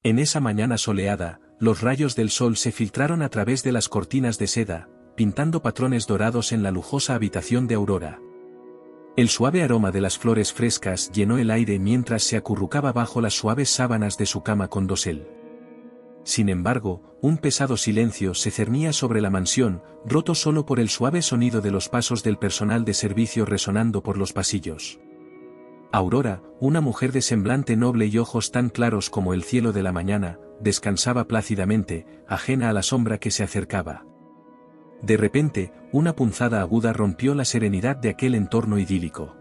En esa mañana soleada, los rayos del sol se filtraron a través de las cortinas de seda, pintando patrones dorados en la lujosa habitación de Aurora. El suave aroma de las flores frescas llenó el aire mientras se acurrucaba bajo las suaves sábanas de su cama con dosel. Sin embargo, un pesado silencio se cernía sobre la mansión, roto solo por el suave sonido de los pasos del personal de servicio resonando por los pasillos. Aurora, una mujer de semblante noble y ojos tan claros como el cielo de la mañana, descansaba plácidamente, ajena a la sombra que se acercaba. De repente, una punzada aguda rompió la serenidad de aquel entorno idílico.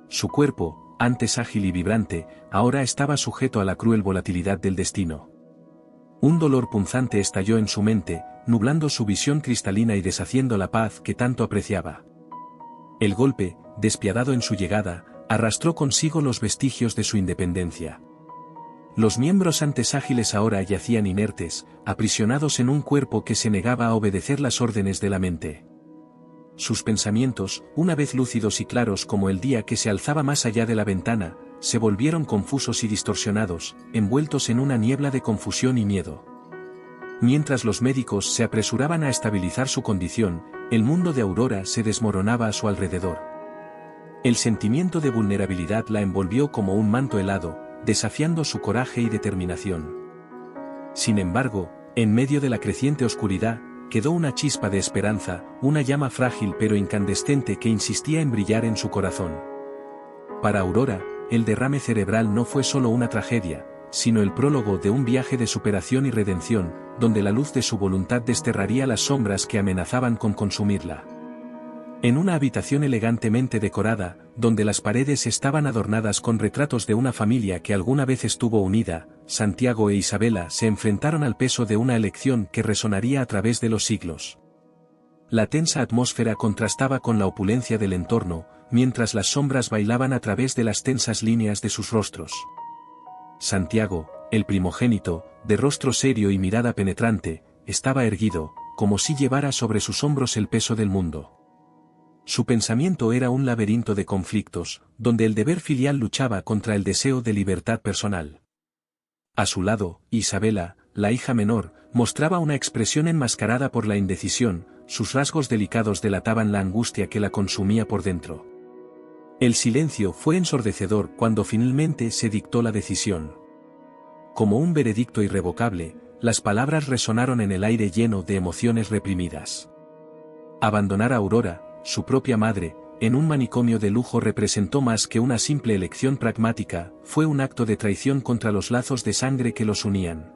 Su cuerpo, antes ágil y vibrante, ahora estaba sujeto a la cruel volatilidad del destino. Un dolor punzante estalló en su mente, nublando su visión cristalina y deshaciendo la paz que tanto apreciaba. El golpe, despiadado en su llegada, arrastró consigo los vestigios de su independencia. Los miembros antes ágiles ahora yacían inertes, aprisionados en un cuerpo que se negaba a obedecer las órdenes de la mente. Sus pensamientos, una vez lúcidos y claros como el día que se alzaba más allá de la ventana, se volvieron confusos y distorsionados, envueltos en una niebla de confusión y miedo. Mientras los médicos se apresuraban a estabilizar su condición, el mundo de Aurora se desmoronaba a su alrededor. El sentimiento de vulnerabilidad la envolvió como un manto helado, desafiando su coraje y determinación. Sin embargo, en medio de la creciente oscuridad, quedó una chispa de esperanza, una llama frágil pero incandescente que insistía en brillar en su corazón. Para Aurora, el derrame cerebral no fue solo una tragedia, sino el prólogo de un viaje de superación y redención, donde la luz de su voluntad desterraría las sombras que amenazaban con consumirla. En una habitación elegantemente decorada, donde las paredes estaban adornadas con retratos de una familia que alguna vez estuvo unida, Santiago e Isabela se enfrentaron al peso de una elección que resonaría a través de los siglos. La tensa atmósfera contrastaba con la opulencia del entorno, mientras las sombras bailaban a través de las tensas líneas de sus rostros. Santiago, el primogénito, de rostro serio y mirada penetrante, estaba erguido, como si llevara sobre sus hombros el peso del mundo. Su pensamiento era un laberinto de conflictos, donde el deber filial luchaba contra el deseo de libertad personal. A su lado, Isabela, la hija menor, mostraba una expresión enmascarada por la indecisión, sus rasgos delicados delataban la angustia que la consumía por dentro. El silencio fue ensordecedor cuando finalmente se dictó la decisión. Como un veredicto irrevocable, las palabras resonaron en el aire lleno de emociones reprimidas. Abandonar a Aurora, su propia madre, en un manicomio de lujo representó más que una simple elección pragmática, fue un acto de traición contra los lazos de sangre que los unían.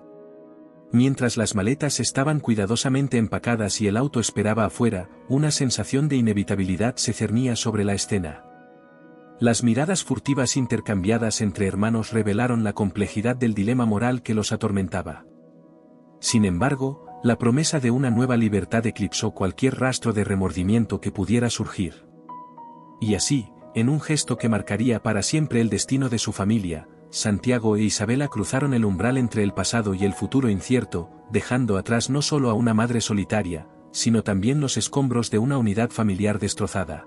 Mientras las maletas estaban cuidadosamente empacadas y el auto esperaba afuera, una sensación de inevitabilidad se cernía sobre la escena. Las miradas furtivas intercambiadas entre hermanos revelaron la complejidad del dilema moral que los atormentaba. Sin embargo, la promesa de una nueva libertad eclipsó cualquier rastro de remordimiento que pudiera surgir. Y así, en un gesto que marcaría para siempre el destino de su familia, Santiago e Isabela cruzaron el umbral entre el pasado y el futuro incierto, dejando atrás no solo a una madre solitaria, sino también los escombros de una unidad familiar destrozada.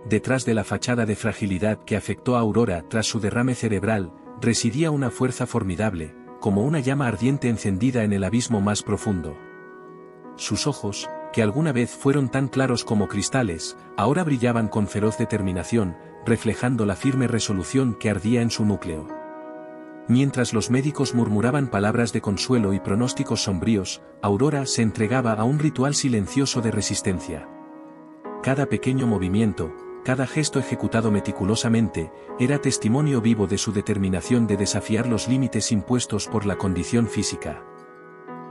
Detrás de la fachada de fragilidad que afectó a Aurora tras su derrame cerebral, residía una fuerza formidable, como una llama ardiente encendida en el abismo más profundo. Sus ojos, que alguna vez fueron tan claros como cristales, ahora brillaban con feroz determinación, reflejando la firme resolución que ardía en su núcleo. Mientras los médicos murmuraban palabras de consuelo y pronósticos sombríos, Aurora se entregaba a un ritual silencioso de resistencia. Cada pequeño movimiento, cada gesto ejecutado meticulosamente, era testimonio vivo de su determinación de desafiar los límites impuestos por la condición física.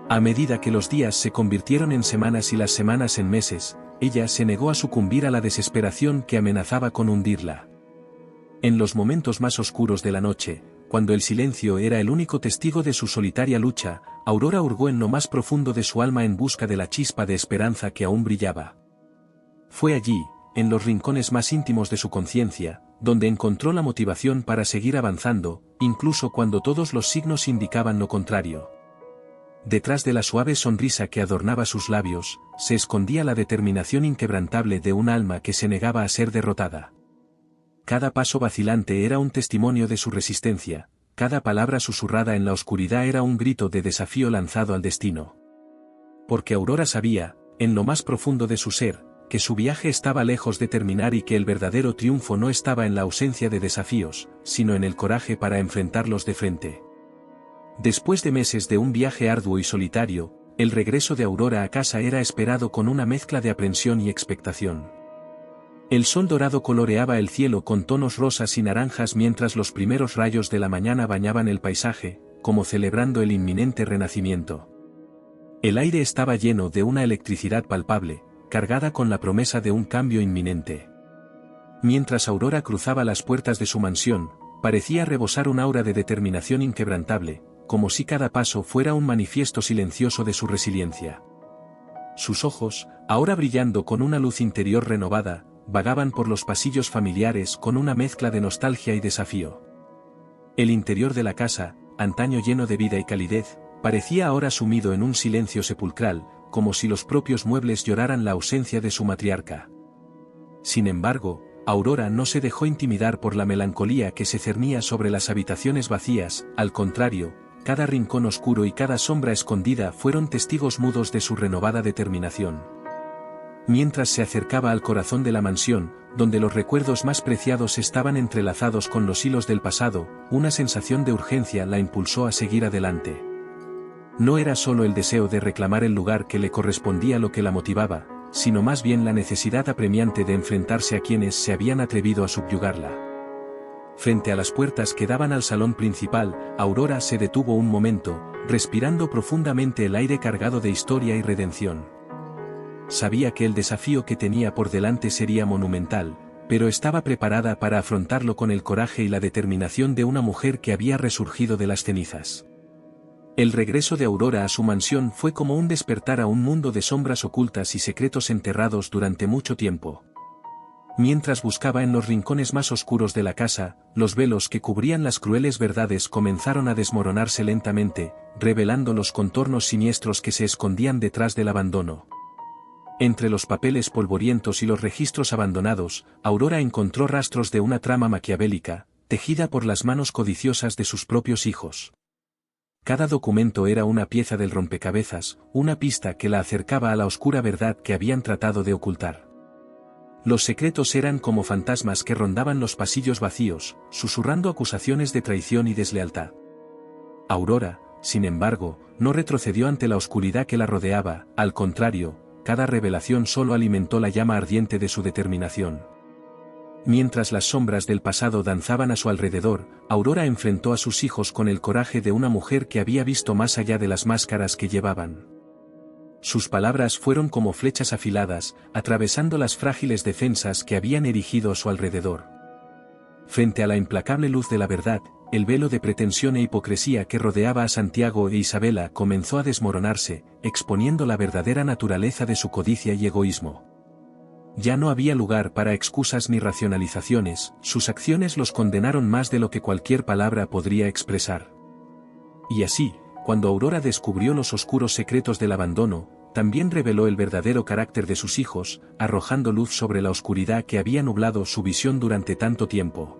A medida que los días se convirtieron en semanas y las semanas en meses, ella se negó a sucumbir a la desesperación que amenazaba con hundirla. En los momentos más oscuros de la noche, cuando el silencio era el único testigo de su solitaria lucha, Aurora hurgó en lo más profundo de su alma en busca de la chispa de esperanza que aún brillaba. Fue allí, en los rincones más íntimos de su conciencia, donde encontró la motivación para seguir avanzando, incluso cuando todos los signos indicaban lo contrario. Detrás de la suave sonrisa que adornaba sus labios, se escondía la determinación inquebrantable de un alma que se negaba a ser derrotada. Cada paso vacilante era un testimonio de su resistencia, cada palabra susurrada en la oscuridad era un grito de desafío lanzado al destino. Porque Aurora sabía, en lo más profundo de su ser, que su viaje estaba lejos de terminar y que el verdadero triunfo no estaba en la ausencia de desafíos, sino en el coraje para enfrentarlos de frente. Después de meses de un viaje arduo y solitario, el regreso de Aurora a casa era esperado con una mezcla de aprensión y expectación. El sol dorado coloreaba el cielo con tonos rosas y naranjas mientras los primeros rayos de la mañana bañaban el paisaje, como celebrando el inminente renacimiento. El aire estaba lleno de una electricidad palpable, cargada con la promesa de un cambio inminente. Mientras Aurora cruzaba las puertas de su mansión, parecía rebosar un aura de determinación inquebrantable, como si cada paso fuera un manifiesto silencioso de su resiliencia. Sus ojos, ahora brillando con una luz interior renovada, vagaban por los pasillos familiares con una mezcla de nostalgia y desafío. El interior de la casa, antaño lleno de vida y calidez, parecía ahora sumido en un silencio sepulcral, como si los propios muebles lloraran la ausencia de su matriarca. Sin embargo, Aurora no se dejó intimidar por la melancolía que se cernía sobre las habitaciones vacías, al contrario, cada rincón oscuro y cada sombra escondida fueron testigos mudos de su renovada determinación. Mientras se acercaba al corazón de la mansión, donde los recuerdos más preciados estaban entrelazados con los hilos del pasado, una sensación de urgencia la impulsó a seguir adelante. No era solo el deseo de reclamar el lugar que le correspondía lo que la motivaba, sino más bien la necesidad apremiante de enfrentarse a quienes se habían atrevido a subyugarla. Frente a las puertas que daban al salón principal, Aurora se detuvo un momento, respirando profundamente el aire cargado de historia y redención. Sabía que el desafío que tenía por delante sería monumental, pero estaba preparada para afrontarlo con el coraje y la determinación de una mujer que había resurgido de las cenizas. El regreso de Aurora a su mansión fue como un despertar a un mundo de sombras ocultas y secretos enterrados durante mucho tiempo. Mientras buscaba en los rincones más oscuros de la casa, los velos que cubrían las crueles verdades comenzaron a desmoronarse lentamente, revelando los contornos siniestros que se escondían detrás del abandono. Entre los papeles polvorientos y los registros abandonados, Aurora encontró rastros de una trama maquiavélica, tejida por las manos codiciosas de sus propios hijos. Cada documento era una pieza del rompecabezas, una pista que la acercaba a la oscura verdad que habían tratado de ocultar. Los secretos eran como fantasmas que rondaban los pasillos vacíos, susurrando acusaciones de traición y deslealtad. Aurora, sin embargo, no retrocedió ante la oscuridad que la rodeaba, al contrario, cada revelación solo alimentó la llama ardiente de su determinación. Mientras las sombras del pasado danzaban a su alrededor, Aurora enfrentó a sus hijos con el coraje de una mujer que había visto más allá de las máscaras que llevaban. Sus palabras fueron como flechas afiladas, atravesando las frágiles defensas que habían erigido a su alrededor. Frente a la implacable luz de la verdad, el velo de pretensión e hipocresía que rodeaba a Santiago e Isabela comenzó a desmoronarse, exponiendo la verdadera naturaleza de su codicia y egoísmo. Ya no había lugar para excusas ni racionalizaciones, sus acciones los condenaron más de lo que cualquier palabra podría expresar. Y así, cuando Aurora descubrió los oscuros secretos del abandono, también reveló el verdadero carácter de sus hijos, arrojando luz sobre la oscuridad que había nublado su visión durante tanto tiempo.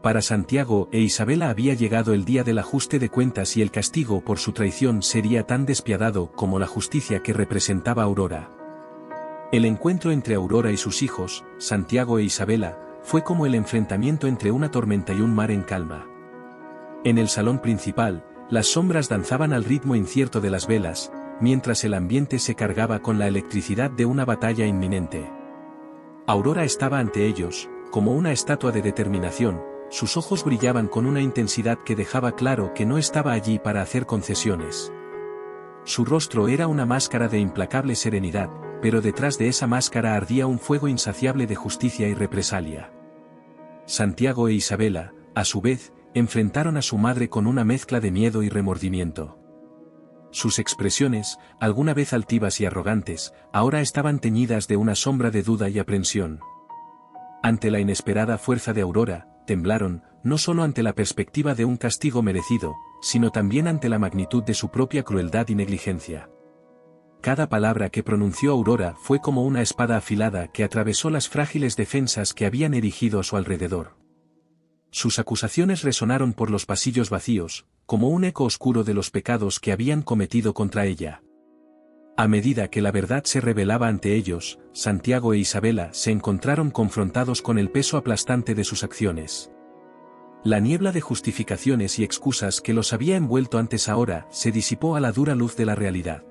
Para Santiago e Isabela había llegado el día del ajuste de cuentas y el castigo por su traición sería tan despiadado como la justicia que representaba Aurora. El encuentro entre Aurora y sus hijos, Santiago e Isabela, fue como el enfrentamiento entre una tormenta y un mar en calma. En el salón principal, las sombras danzaban al ritmo incierto de las velas, mientras el ambiente se cargaba con la electricidad de una batalla inminente. Aurora estaba ante ellos, como una estatua de determinación, sus ojos brillaban con una intensidad que dejaba claro que no estaba allí para hacer concesiones. Su rostro era una máscara de implacable serenidad, pero detrás de esa máscara ardía un fuego insaciable de justicia y represalia. Santiago e Isabela, a su vez, enfrentaron a su madre con una mezcla de miedo y remordimiento. Sus expresiones, alguna vez altivas y arrogantes, ahora estaban teñidas de una sombra de duda y aprensión. Ante la inesperada fuerza de Aurora, temblaron, no solo ante la perspectiva de un castigo merecido, sino también ante la magnitud de su propia crueldad y negligencia. Cada palabra que pronunció Aurora fue como una espada afilada que atravesó las frágiles defensas que habían erigido a su alrededor. Sus acusaciones resonaron por los pasillos vacíos, como un eco oscuro de los pecados que habían cometido contra ella. A medida que la verdad se revelaba ante ellos, Santiago e Isabela se encontraron confrontados con el peso aplastante de sus acciones. La niebla de justificaciones y excusas que los había envuelto antes ahora se disipó a la dura luz de la realidad.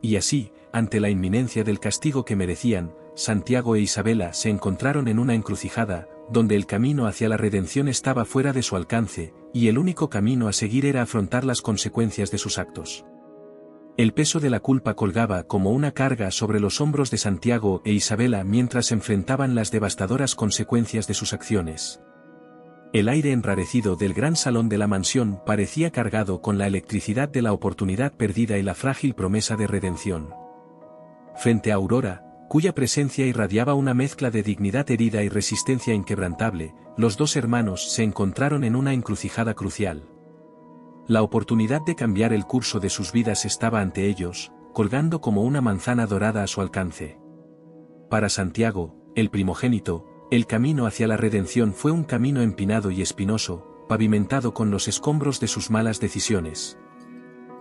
Y así, ante la inminencia del castigo que merecían, Santiago e Isabela se encontraron en una encrucijada, donde el camino hacia la redención estaba fuera de su alcance, y el único camino a seguir era afrontar las consecuencias de sus actos. El peso de la culpa colgaba como una carga sobre los hombros de Santiago e Isabela mientras enfrentaban las devastadoras consecuencias de sus acciones. El aire enrarecido del gran salón de la mansión parecía cargado con la electricidad de la oportunidad perdida y la frágil promesa de redención. Frente a Aurora, cuya presencia irradiaba una mezcla de dignidad herida y resistencia inquebrantable, los dos hermanos se encontraron en una encrucijada crucial. La oportunidad de cambiar el curso de sus vidas estaba ante ellos, colgando como una manzana dorada a su alcance. Para Santiago, el primogénito, el camino hacia la redención fue un camino empinado y espinoso, pavimentado con los escombros de sus malas decisiones.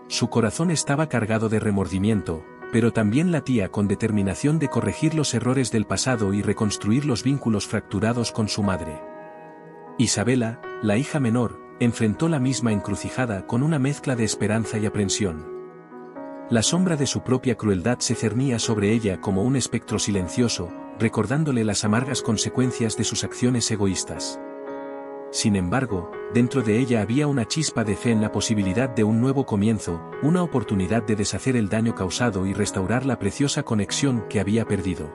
Su corazón estaba cargado de remordimiento, pero también latía con determinación de corregir los errores del pasado y reconstruir los vínculos fracturados con su madre. Isabela, la hija menor, enfrentó la misma encrucijada con una mezcla de esperanza y aprensión. La sombra de su propia crueldad se cernía sobre ella como un espectro silencioso, recordándole las amargas consecuencias de sus acciones egoístas. Sin embargo, dentro de ella había una chispa de fe en la posibilidad de un nuevo comienzo, una oportunidad de deshacer el daño causado y restaurar la preciosa conexión que había perdido.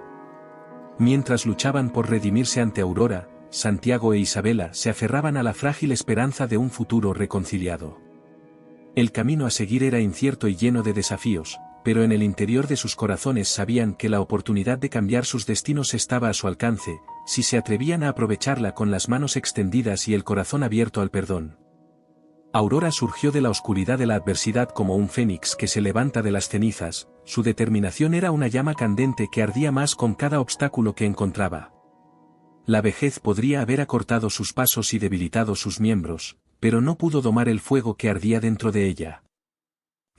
Mientras luchaban por redimirse ante Aurora, Santiago e Isabela se aferraban a la frágil esperanza de un futuro reconciliado. El camino a seguir era incierto y lleno de desafíos, pero en el interior de sus corazones sabían que la oportunidad de cambiar sus destinos estaba a su alcance, si se atrevían a aprovecharla con las manos extendidas y el corazón abierto al perdón. Aurora surgió de la oscuridad de la adversidad como un fénix que se levanta de las cenizas, su determinación era una llama candente que ardía más con cada obstáculo que encontraba. La vejez podría haber acortado sus pasos y debilitado sus miembros, pero no pudo domar el fuego que ardía dentro de ella.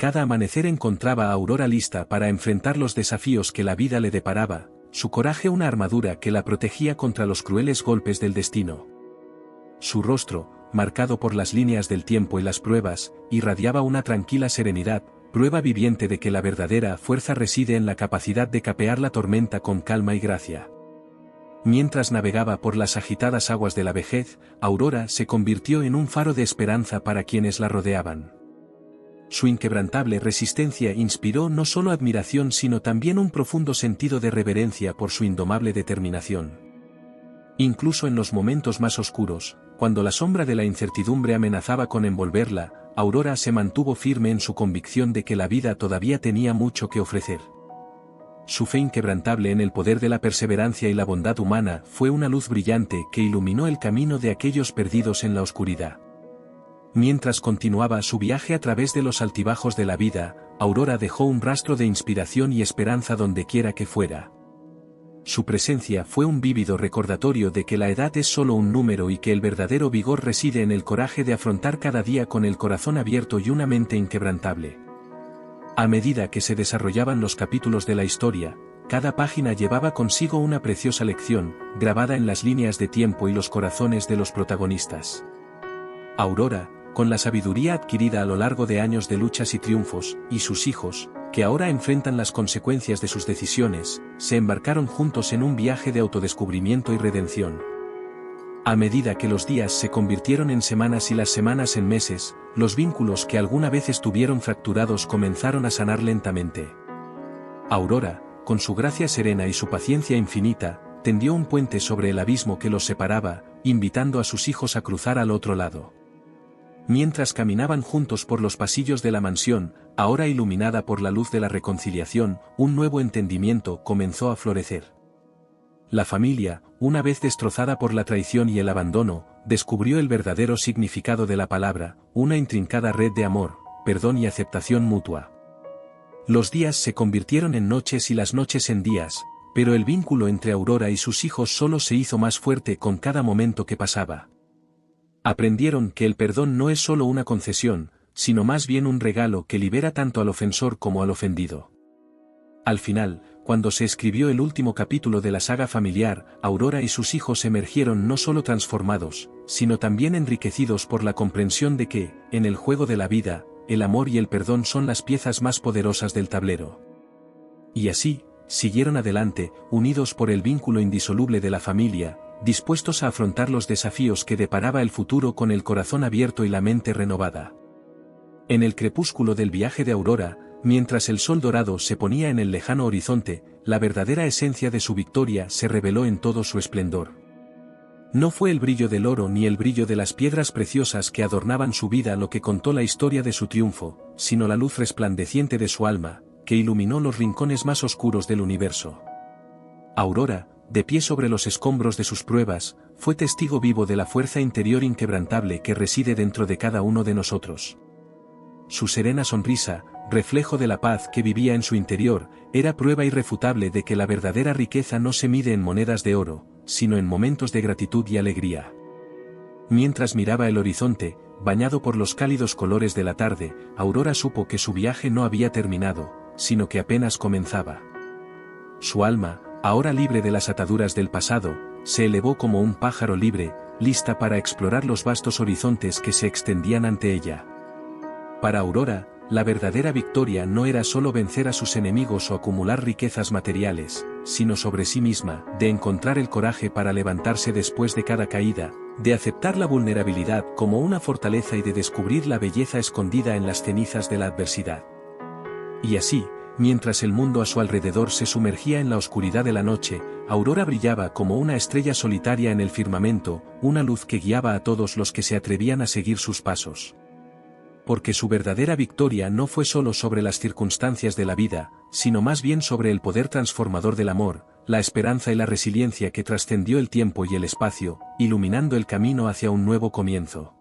Cada amanecer encontraba a Aurora lista para enfrentar los desafíos que la vida le deparaba, su coraje una armadura que la protegía contra los crueles golpes del destino. Su rostro, marcado por las líneas del tiempo y las pruebas, irradiaba una tranquila serenidad, prueba viviente de que la verdadera fuerza reside en la capacidad de capear la tormenta con calma y gracia. Mientras navegaba por las agitadas aguas de la vejez, Aurora se convirtió en un faro de esperanza para quienes la rodeaban. Su inquebrantable resistencia inspiró no solo admiración sino también un profundo sentido de reverencia por su indomable determinación. Incluso en los momentos más oscuros, cuando la sombra de la incertidumbre amenazaba con envolverla, Aurora se mantuvo firme en su convicción de que la vida todavía tenía mucho que ofrecer. Su fe inquebrantable en el poder de la perseverancia y la bondad humana fue una luz brillante que iluminó el camino de aquellos perdidos en la oscuridad. Mientras continuaba su viaje a través de los altibajos de la vida, Aurora dejó un rastro de inspiración y esperanza dondequiera que fuera. Su presencia fue un vívido recordatorio de que la edad es solo un número y que el verdadero vigor reside en el coraje de afrontar cada día con el corazón abierto y una mente inquebrantable. A medida que se desarrollaban los capítulos de la historia, cada página llevaba consigo una preciosa lección, grabada en las líneas de tiempo y los corazones de los protagonistas. Aurora, con la sabiduría adquirida a lo largo de años de luchas y triunfos, y sus hijos, que ahora enfrentan las consecuencias de sus decisiones, se embarcaron juntos en un viaje de autodescubrimiento y redención. A medida que los días se convirtieron en semanas y las semanas en meses, los vínculos que alguna vez estuvieron fracturados comenzaron a sanar lentamente. Aurora, con su gracia serena y su paciencia infinita, tendió un puente sobre el abismo que los separaba, invitando a sus hijos a cruzar al otro lado. Mientras caminaban juntos por los pasillos de la mansión, ahora iluminada por la luz de la reconciliación, un nuevo entendimiento comenzó a florecer. La familia, una vez destrozada por la traición y el abandono, descubrió el verdadero significado de la palabra, una intrincada red de amor, perdón y aceptación mutua. Los días se convirtieron en noches y las noches en días, pero el vínculo entre Aurora y sus hijos solo se hizo más fuerte con cada momento que pasaba. Aprendieron que el perdón no es solo una concesión, sino más bien un regalo que libera tanto al ofensor como al ofendido. Al final, cuando se escribió el último capítulo de la saga familiar, Aurora y sus hijos emergieron no solo transformados, sino también enriquecidos por la comprensión de que, en el juego de la vida, el amor y el perdón son las piezas más poderosas del tablero. Y así, siguieron adelante, unidos por el vínculo indisoluble de la familia, dispuestos a afrontar los desafíos que deparaba el futuro con el corazón abierto y la mente renovada. En el crepúsculo del viaje de Aurora, mientras el sol dorado se ponía en el lejano horizonte, la verdadera esencia de su victoria se reveló en todo su esplendor. No fue el brillo del oro ni el brillo de las piedras preciosas que adornaban su vida lo que contó la historia de su triunfo, sino la luz resplandeciente de su alma, que iluminó los rincones más oscuros del universo. Aurora, de pie sobre los escombros de sus pruebas, fue testigo vivo de la fuerza interior inquebrantable que reside dentro de cada uno de nosotros. Su serena sonrisa, reflejo de la paz que vivía en su interior, era prueba irrefutable de que la verdadera riqueza no se mide en monedas de oro, sino en momentos de gratitud y alegría. Mientras miraba el horizonte, bañado por los cálidos colores de la tarde, Aurora supo que su viaje no había terminado, sino que apenas comenzaba. Su alma, ahora libre de las ataduras del pasado, se elevó como un pájaro libre, lista para explorar los vastos horizontes que se extendían ante ella. Para Aurora, la verdadera victoria no era solo vencer a sus enemigos o acumular riquezas materiales, sino sobre sí misma, de encontrar el coraje para levantarse después de cada caída, de aceptar la vulnerabilidad como una fortaleza y de descubrir la belleza escondida en las cenizas de la adversidad. Y así, mientras el mundo a su alrededor se sumergía en la oscuridad de la noche, Aurora brillaba como una estrella solitaria en el firmamento, una luz que guiaba a todos los que se atrevían a seguir sus pasos. Porque su verdadera victoria no fue solo sobre las circunstancias de la vida, sino más bien sobre el poder transformador del amor, la esperanza y la resiliencia que trascendió el tiempo y el espacio, iluminando el camino hacia un nuevo comienzo.